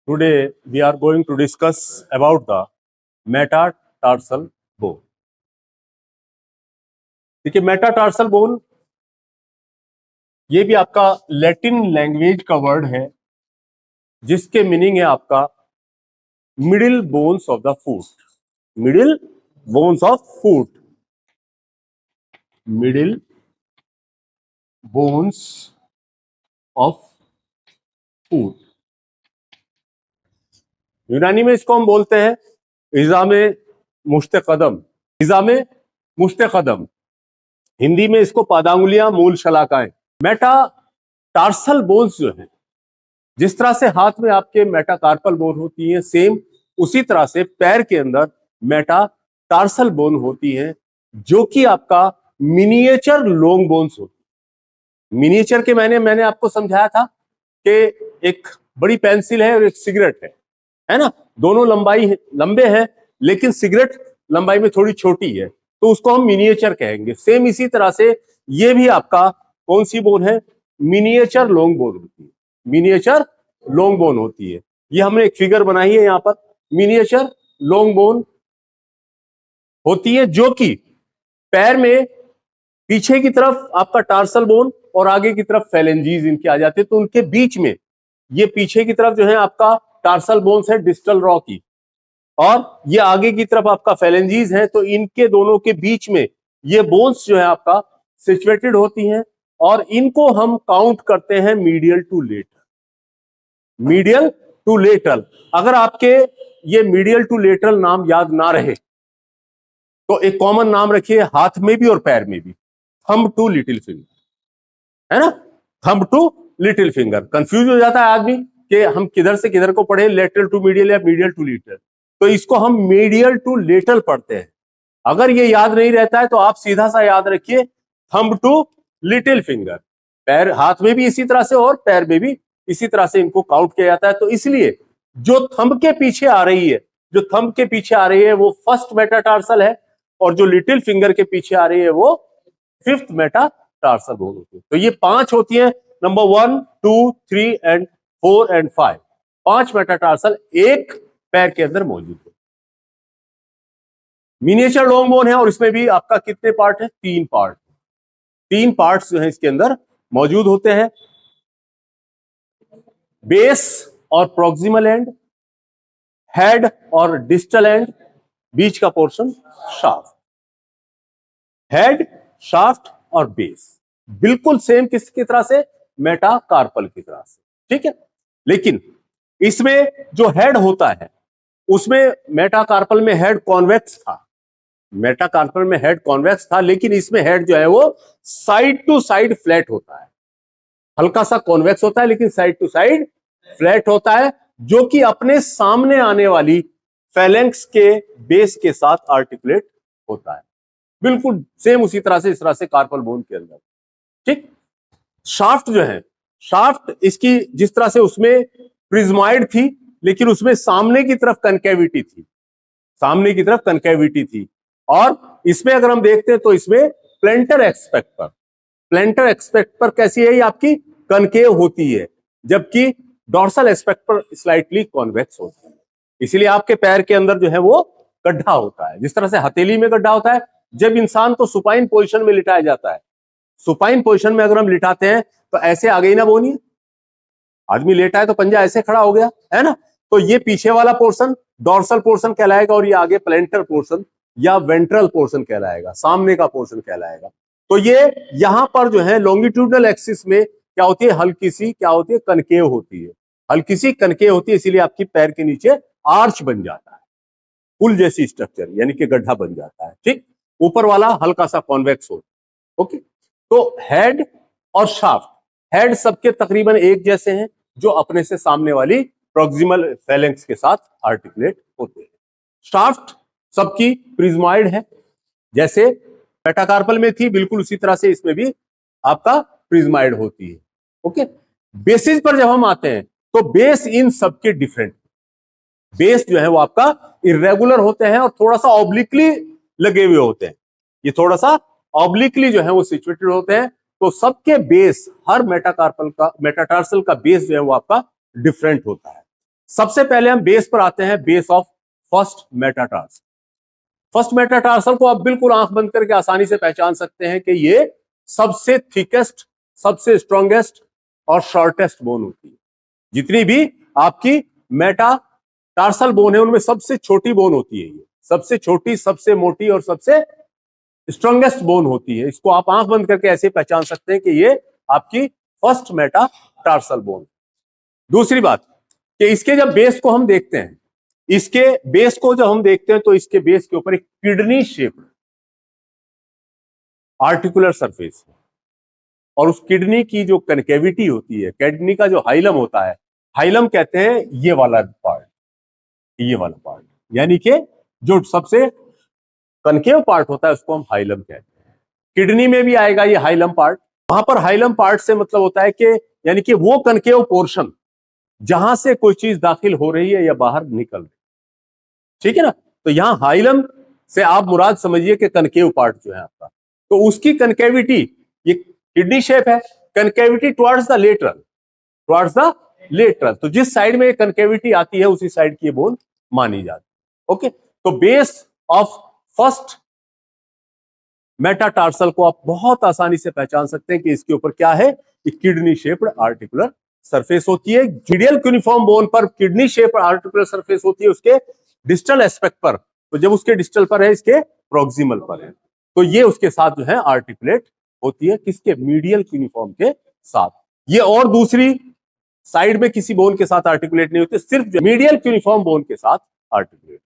Today we are going to discuss about the metatarsal bone. देखिए metatarsal bone ये भी आपका लैटिन लैंग्वेज का वर्ड है जिसके मीनिंग है आपका middle bones of the foot. Middle bones of foot. Middle bones of foot. यूनानी में इसको हम बोलते हैं इज़ामे मुश्ते कदम. इज़ामे मुश्ते कदम. हिंदी में इसको पादांगुलियां मूल शलाकाएं. मेटाटार्सल बोन्स जो है, जिस तरह से हाथ में आपके मेटाकार्पल बोन होती है, सेम उसी तरह से पैर के अंदर मेटाटार्सल बोन होती है, जो कि आपका मिनिएचर लॉन्ग बोन्स होती है. मिनिएचर के मैंने आपको समझाया था कि एक बड़ी पेंसिल है और एक सिगरेट है ना. दोनों लंबे हैं लेकिन सिगरेट लंबाई में थोड़ी छोटी है, तो उसको हम मिनिएचर कहेंगे. सेम इसी तरह से ये भी आपका कौन सी बोन है? मिनिएचर लॉन्ग बोन होती है. मिनिएचर लॉन्ग बोन होती है. ये हमने एक फिगर बनाई है यहां पर. मिनिएचर लॉन्ग बोन होती है जो कि पैर में पीछे की तरफ आपका टार्सल बोन और आगे की तरफ फेलेंजीज इनके आ जाते हैं, तो उनके बीच में ये पीछे की तरफ जो है आपका टार्सल बोन्स है डिस्टल रॉ की, और ये आगे की तरफ आपका फेलेंजीज है, तो इनके दोनों के बीच में ये बोन्स जो है आपका सिचुएटेड होती हैं, और इनको हम काउंट करते हैं medial to lateral. Medial to lateral. अगर आपके ये मीडियल टू लेटरल नाम याद ना रहे तो एक कॉमन नाम रखिए हाथ में भी और पैर में भी, थंब टू लिटिल फिंगर, है ना. Thumb to little finger. Confuse हो जाता है आदमी कि हम किधर से किधर को पढ़े, लेटरल टू मीडियल या मीडियल टू लेटरल. तो इसको हम मीडियल टू लेटरल पढ़ते हैं. अगर ये याद नहीं रहता है तो आप सीधा सा याद रखिए थंब टू लिटिल फिंगर. पैर हाथ में भी इसी तरह से और पैर में भी इसी तरह से इनको काउंट किया जाता है. तो इसलिए जो थंब के पीछे आ रही है, जो थंब के पीछे आ रही है वो फर्स्ट मेटाटार्सल है, और जो लिटिल फिंगर के पीछे आ रही है वो फिफ्थ मेटाटार्सल बोन होती है. तो ये 5 होती है. Number 1, 2, 3 and 4 and 5. 5 मेटाटार्सल एक पैर के अंदर मौजूद है. मिनिएचर लॉन्ग बोन है और इसमें भी आपका कितने पार्ट है? 3 पार्ट. 3 पार्ट्स जो है इसके अंदर मौजूद होते हैं. बेस और प्रोक्सिमल एंड, हेड और डिस्टल एंड, बीच का पोर्शन शाफ्ट. हेड, शाफ्ट और बेस बिल्कुल सेम किसकी तरह से? मेटाकार्पल की तरह से. ठीक है. लेकिन इसमें जो हेड होता है उसमें मेटाकार्पल में हेड कॉन्वेक्स था. मेटाकार्पल में हेड कॉन्वेक्स था, लेकिन इसमें हेड जो है वो साइड टू साइड फ्लैट होता है. हल्का सा कॉन्वेक्स होता है लेकिन साइड टू साइड फ्लैट होता है, जो कि अपने सामने आने वाली फैलेंक्स के बेस के साथ आर्टिकुलेट होता है. बिल्कुल सेम उसी तरह से इस तरह से कार्पल बोन के अंदर. ठीक. शाफ्ट जो है, शाफ्ट इसकी जिस तरह से उसमें प्रिज्माइड थी, लेकिन उसमें सामने की तरफ कनकेविटी थी. सामने की तरफ कनकेविटी थी. और इसमें अगर हम देखते हैं तो इसमें प्लेंटर एक्सपेक्ट पर, प्लेंटर एक्सपेक्ट पर कैसी है? ये आपकी कनकेव होती है, जबकि डॉर्सल एस्पेक्ट पर स्लाइटली कॉन्वेक्स होती है. इसीलिए आपके पैर के अंदर जो है वो गड्ढा होता है. जिस तरह से हथेली में गड्ढा होता है जब इंसान को सुपाइन पोजीशन में लिटाया जाता है. सुपाइन पोजीशन में अगर हम लिटाते हैं तो ऐसे आगे ही ना बोनिए. आदमी लेटा है तो पंजा ऐसे खड़ा हो गया, है ना. तो ये पीछे वाला पोर्शन डॉर्सल पोर्शन कहलाएगा, और ये आगे प्लेंटर पोर्शन या वेंट्रल पोर्शन कहलाएगा, सामने का पोर्शन कहलाएगा. तो ये यहां पर जो है लॉन्गिट्यूडनल एक्सिस में क्या होती है? हल्की सी क्या होती है? कनकेव होती है. हल्की सी कनकेव होती है, इसीलिए आपकी पैर के नीचे आर्च बन जाता है, पुल जैसी स्ट्रक्चर, यानी कि गड्ढा बन जाता है. ठीक. ऊपर वाला हल्का सा कॉन्वेक्स हो. ओके. तो हेड और शाफ्ट, हेड सबके तकरीबन एक जैसे हैं, जो अपने से सामने वाली प्रोक्सिमल फैलेंक्स के साथ आर्टिकुलेट होते हैं. शाफ्ट सबकी प्रिज्माइड है, जैसे मेटाकार्पल में थी बिल्कुल उसी तरह से इसमें भी आपका प्रिज्माइड होती है. ओके. बेसिस पर जब हम आते हैं तो बेस इन सबके डिफरेंट. बेस जो है वो आपका इरेगुलर होते हैं और थोड़ा सा ऑब्लिकली लगे हुए होते हैं. ये थोड़ा सा ऑब्लिकली जो है वो सिचुएटेड होते हैं. तो सबके बेस, हर मेटाकार्पल का, मेटाटार्सल का बेस जो है वो आपका डिफरेंट होता है. सबसे पहले हम बेस पर आते हैं, base of first metatarsal. First metatarsal को आप बिल्कुल आंख बंद करके आसानी से पहचान सकते हैं कि ये सबसे थिकेस्ट, सबसे स्ट्रॉन्गेस्ट और शॉर्टेस्ट बोन होती है। जितनी भी आपकी मेटाटार्सल बोन है उनमें सबसे छोटी बोन होती है, ये सबसे छोटी, सबसे मोटी और सबसे स्ट्रॉन्गेस्ट बोन होती है। इसको आप आंख बंद करके ऐसे पहचान सकते हैं कि ये आपकी फर्स्ट मेटाटार्सल बोन। दूसरी बात कि इसके जब बेस को हम देखते हैं, इसके बेस को जब हम देखते हैं तो इसके बेस के ऊपर एक किडनी शेप आर्टिकुलर सरफेस है, और उस किडनी की जो कनकेविटी होती है, किडनी का जो हाइलम होता है, हाइलम कहते हैं ये वाला पार्ट, ये वाला पार्ट, यानी कि जो सबसे कनकेव पार्ट होता है उसको हम हाइलम कहते हैं। किडनी में भी आएगा ये हाइलम पार्ट। वहां पर हाइलम पार्ट से मतलब होता है कि यानी कि वो कनकेव पोर्शन जहां से कोई चीज दाखिल हो रही है या बाहर निकल रही है, ठीक है ना। तो यहां हाइलम से आप मुराद समझिए कि कनकेव पार्ट जो है आपका, तो उसकी कनकेविटी, ये किडनी शेप है, concavity towards the lateral, towards the lateral, तो जिस साइड में कनकेविटी आती है उसी साइड की बोन मानी जाती है। ओके, तो बेस ऑफ फर्स्ट मेटाटार्सल को आप बहुत आसानी से पहचान सकते हैं कि इसके ऊपर क्या है, किडनी शेप्ड आर्टिकुलर सरफेस होती है। मीडियल क्यूनिफॉर्म बोन पर किडनी शेप्ड आर्टिकुलर सरफेस होती है उसके डिस्टल एस्पेक्ट पर, तो जब उसके डिस्टल पर है, इसके प्रोक्सिमल पर है, तो ये उसके साथ जो है आर्टिकुलेट होती है, किसके, मीडियल क्यूनिफॉर्म के साथ। ये और दूसरी साइड में किसी बोन के साथ आर्टिकुलेट नहीं होते, सिर्फ मीडियल क्यूनिफॉर्म बोन के साथ आर्टिकुलेट।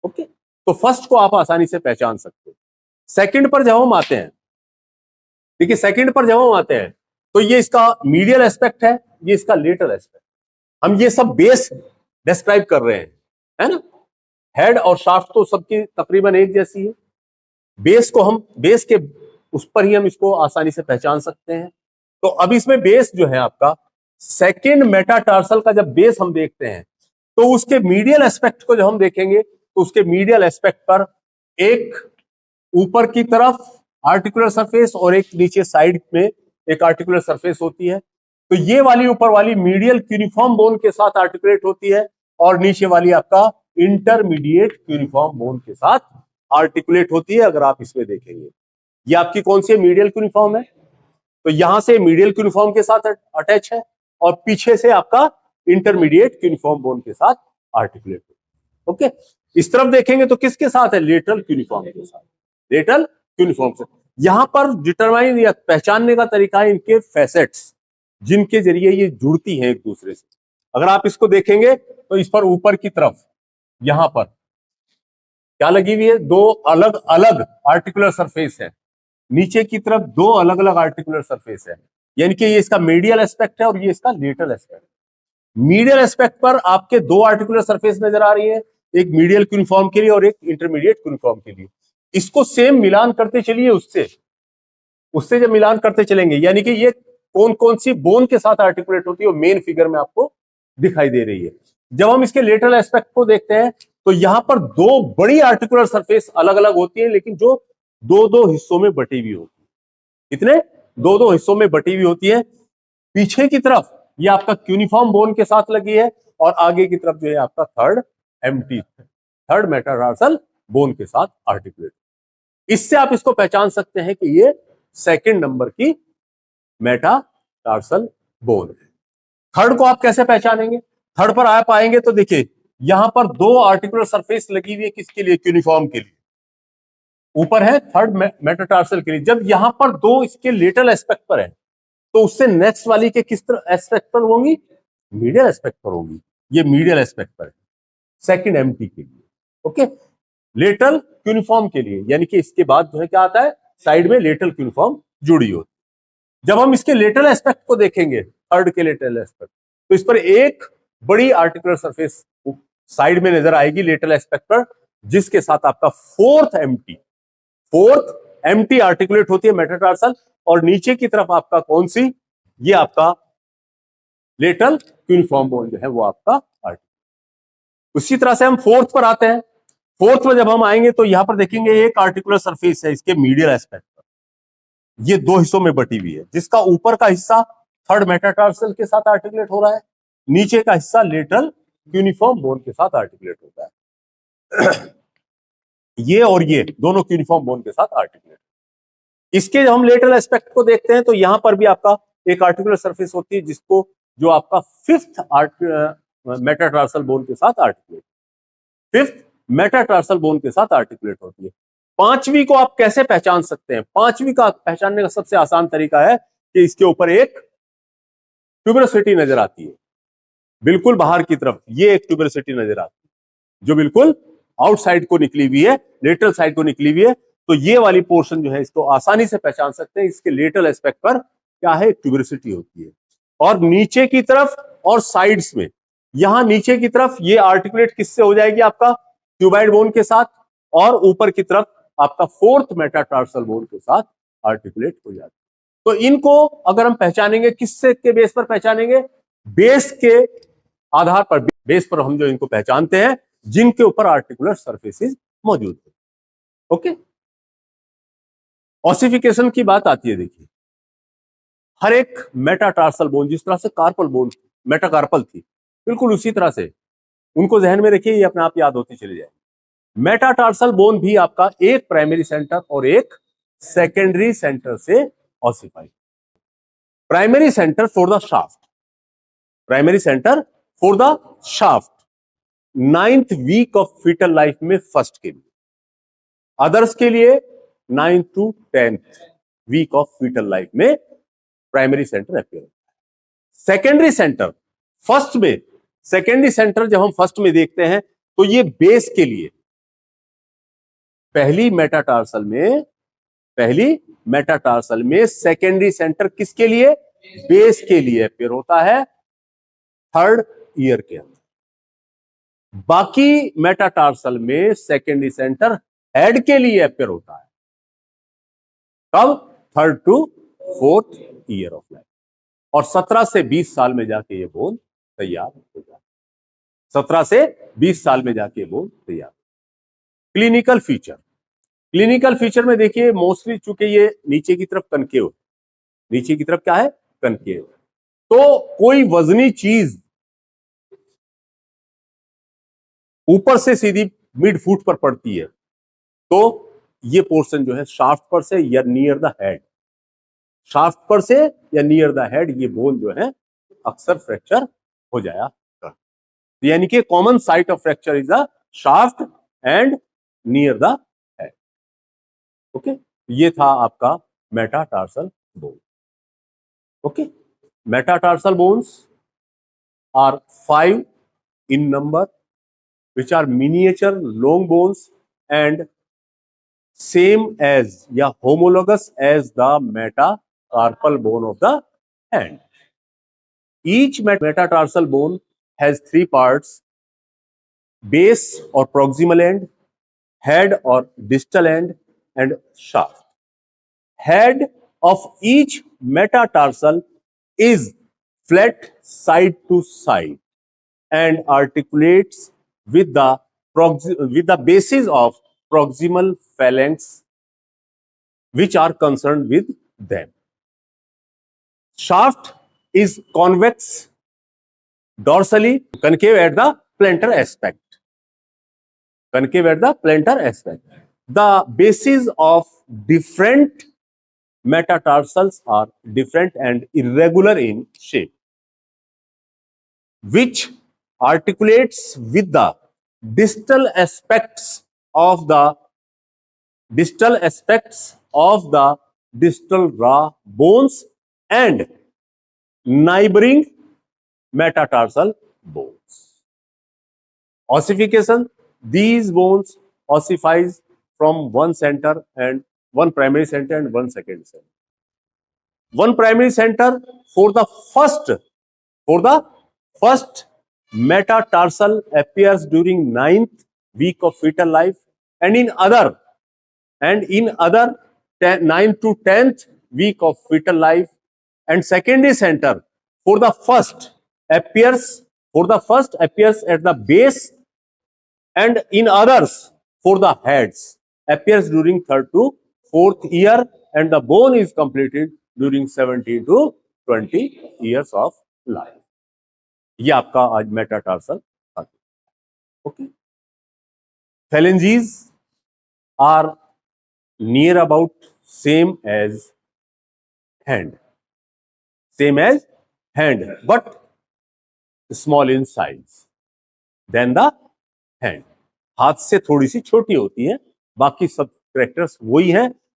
ओके, तो फर्स्ट को आप आसानी से पहचान सकते हैं। सेकंड पर जब हम आते हैं, देखिए सेकंड पर जब हम आते हैं तो ये इसका मीडियल एस्पेक्ट है, ये इसका लेटरल एस्पेक्ट। हम ये सब बेस डिस्क्राइब कर रहे हैं, है ना। हेड और शाफ्ट तो सबकी तकरीबन एक जैसी है, बेस को हम बेस के उस पर ही हम इसको आसानी से पहचान सकते हैं। तो अब इसमें बेस जो है आपका सेकंड मेटाटार्सल का जब बेस हम देखते हैं तो उसके मीडियल एस्पेक्ट को जब हम देखेंगे तो उसके मीडियल एस्पेक्ट पर एक ऊपर की तरफ आर्टिकुलर सरफेस और एक नीचे साइड में एक आर्टिकुलर सरफेस होती है। तो ये वाली ऊपर वाली मीडियल क्यूनिफॉर्म बोन के साथ आर्टिकुलेट होती है और नीचे वाली आपका इंटरमीडिएट क्यूनिफॉर्म बोन के साथ आर्टिकुलेट होती है। अगर आप इसमें देखेंगे ये आपकी कौन सी मीडियल क्यूनिफॉर्म है, तो यहां से मीडियल क्यूनिफॉर्म के साथ अटैच है और पीछे से आपका इंटरमीडिएट क्यूनिफॉर्म बोन के साथ आर्टिकुलेट है। ओके, इस तरफ देखेंगे तो किसके साथ है, लेटरल क्यूनिफॉर्म के साथ, लेटरल क्यूनिफॉर्म से। यहां पर डिटरमाइन या पहचानने का तरीका है इनके फैसेट्स, जिनके जरिए ये जुड़ती हैं एक दूसरे से। अगर आप इसको देखेंगे तो इस पर ऊपर की तरफ यहां पर क्या लगी हुई है, दो अलग अलग आर्टिकुलर सरफेस है, नीचे की तरफ दो अलग अलग आर्टिकुलर सरफेस है, यानी कि ये इसका मीडियल एस्पेक्ट है और ये इसका लेटरल एस्पेक्ट। मीडियल एस्पेक्ट पर आपके दो आर्टिकुलर सरफेस नजर आ रही है, एक मीडियल क्यूनिफॉर्म के लिए और एक इंटरमीडिएट क्यूनिफॉर्म के लिए। इसको सेम मिलान करते चलिए उससे उससे जब मिलान करते चलेंगे, यानी कि ये कौन कौन सी बोन के साथ आर्टिकुलेट होती है वो मेन फिगर में आपको दिखाई दे रही है। जब हम इसके लेटरल एस्पेक्ट को देखते हैं तो यहां पर दो बड़ी आर्टिकुलर सरफेस अलग अलग होती है, लेकिन जो दो दो हिस्सों में बटी हुई होती है। इतने दो दो हिस्सों में बटी हुई होती है। पीछे की तरफ ये आपका क्यूनिफॉर्म बोन के साथ लगी है और आगे की तरफ जो है आपका थर्ड मेटाटार्सल बोन के साथ आर्टिकुलेट। इससे आप इसको पहचान सकते हैं कि ये सेकंड नंबर की मेटाटार्सल बोन है। थर्ड को आप कैसे पहचानेंगे, थर्ड पर आप आएंगे तो देखिए यहां पर दो आर्टिकुलर सरफेस लगी हुई है, किसके लिए, क्यूनिफॉर्म के लिए, ऊपर है थर्ड मेटाटार्सल के लिए। जब यहां पर दो इसके लेटरल एस्पेक्ट पर है तो उससे नेक्स्ट वाली के किस तरह एस्पेक्ट पर होंगी, मीडियल एस्पेक्ट पर होगी। ये मीडियल एस्पेक्ट पर है सेकंड एमटी के लिए। ओके, लेटरल क्यूनिफॉर्म के लिए, यानी कि इसके बाद जो है क्या आता है, साइड में लेटरल क्यूनिफॉर्म जुड़ी होती। जब हम इसके लेटरल एस्पेक्ट को देखेंगे, थर्ड के लेटरल एस्पेक्ट, तो इस पर एक बड़ी आर्टिकुलर सरफेस साइड में नजर आएगी लेटरल एस्पेक्ट पर, जिसके साथ आपका फोर्थ एमटी आर्टिकुलेट होती है मेटाटार्सल, और नीचे की तरफ आपका कौन सी, ये आपका लेटरल क्यूनिफॉर्म बोन जो है वो आपका आर्टिकुलर। उसी तरह से हम फोर्थ पर आते हैं। फोर्थ में जब हम आएंगे तो यहां पर देखेंगे एक आर्टिकुलर सरफेस है इसके मीडियल एस्पेक्ट पर, ये दो हिस्सों में बटी हुई है, जिसका ऊपर का हिस्सा थर्ड मेटाटार्सल के साथ आर्टिकुलेट हो रहा है, नीचे का हिस्सा लेटरल क्यूनिफॉर्म बोन के साथ आर्टिकुलेट होता है। ये और ये दोनों क्यूनिफॉर्म बोन के साथ आर्टिकुलेट। इसके हम लेटरल एस्पेक्ट को देखते हैं तो यहां पर भी आपका एक आर्टिकुलर सरफेस होती है जिसको जो आपका फिफ्थ मेटाटार्सल बोन के साथ आर्टिकुलेट, फिफ्थ मेटाटार्सल बोन के साथ आर्टिकुलेट होती है। पांचवी को आप कैसे पहचान सकते हैं? पांचवी का पहचानने का सबसे आसान तरीका है कि इसके ऊपर एक ट्यूबरोसिटी नजर आती है, बिल्कुल बाहर की तरफ ये एक ट्यूबरोसिटी नजर आती है जो बिल्कुल आउटसाइड को निकली हुई है, लेटरल साइड को निकली हुई है। तो ये वाली पोर्शन जो है इसको आसानी से पहचान सकते हैं, इसके लेटरल एस्पेक्ट पर क्या है, ट्यूबरोसिटी होती है। और नीचे की तरफ और साइड्स में, यहां नीचे की तरफ ये आर्टिकुलेट किससे हो जाएगी, आपका क्यूबाइड बोन के साथ, और ऊपर की तरफ आपका फोर्थ मेटाटार्सल बोन के साथ आर्टिकुलेट हो जाती है। तो इनको अगर हम पहचानेंगे, किससे के बेस पर पहचानेंगे? बेस के आधार पर, बेस पर हम जो इनको पहचानते हैं जिनके ऊपर आर्टिकुलर सरफेसेस मौजूद है। ओके, ऑसिफिकेशन की बात आती है। देखिए, हर एक मेटाटार्सल बोन, जिस तरह से कार्पल बोन मेटाकार्पल थी, बिल्कुल उसी तरह से उनको ध्यान में रखिए, ये अपने आप याद होती चली जाएगी। मेटाटार्सल बोन भी आपका एक प्राइमरी सेंटर और एक सेकेंडरी सेंटर से ossify. Primary center for the shaft, primary center for the shaft 9th week of fetal life में फर्स्ट के लिए, अदर्स के लिए 9th to 10th week of fetal life में प्राइमरी सेंटर अपीयर होता है। सेकेंडरी सेंटर फर्स्ट में, secondary center जब हम फर्स्ट में देखते हैं तो ये बेस के लिए, पहली मेटाटार्सल में सेकेंडरी सेंटर किसके लिए? बेस के लिए अपीयर होता है थर्ड ईयर के अंदर। बाकी मेटाटार्सल में सेकेंडरी सेंटर हेड के लिए अपीयर होता है कब? Third to fourth year of life. और 17 से 20 साल में जाके ये बोन तैयार हो जाता है। 17 से 20 साल में जाके बोन तैयार। क्लिनिकल फीचर, क्लिनिकल फीचर में देखिए, मोस्टली चूंकि ये नीचे की तरफ कनकेव, नीचे की तरफ क्या है, कनकेव, तो कोई वजनी चीज ऊपर से सीधी मिड फुट पर पड़ती है तो ये पोर्शन जो है शाफ्ट पर से या नियर द हेड, शाफ्ट पर से या नियर द हेड ये बोन जो है अक्सर फ्रैक्चर हो जाया करता। यानी कि common site of fracture is the shaft and near the head. Okay, ये था आपका metatarsal bone. Okay, metatarsal bones are 5 in number, which are miniature long bones and same as या homologous as the metacarpal bone of the hand. Each metatarsal bone has 3 parts: base or proximal end, head or distal end, and shaft. Head of each metatarsal is flat side to side and articulates with the bases of proximal phalanx which are concerned with them. Shaft is convex dorsally, concave at the plantar aspect. Concave at the plantar aspect. The bases of different metatarsals are different and irregular in shape, which articulates with the distal aspects of the distal raw bones and neighboring metatarsal bones. Ossification: these bones ossifies from one center and one primary center and one secondary center. One primary center for the first metatarsal appears during 9th week of fetal life, and in other 9th to 10th week of fetal life, and secondary center for the first appears at the base, and in others for the heads appears during 3rd to 4th year, and the bone is completed during 17 to 20 years of life. ये आपका आज metatarsal था। Okay. Phalanges are near about same as hand, but small in size than the hand. हाथ से थोड़ी सी छोटी होती है, बाकी सब कैरेक्टर्स वही हैं,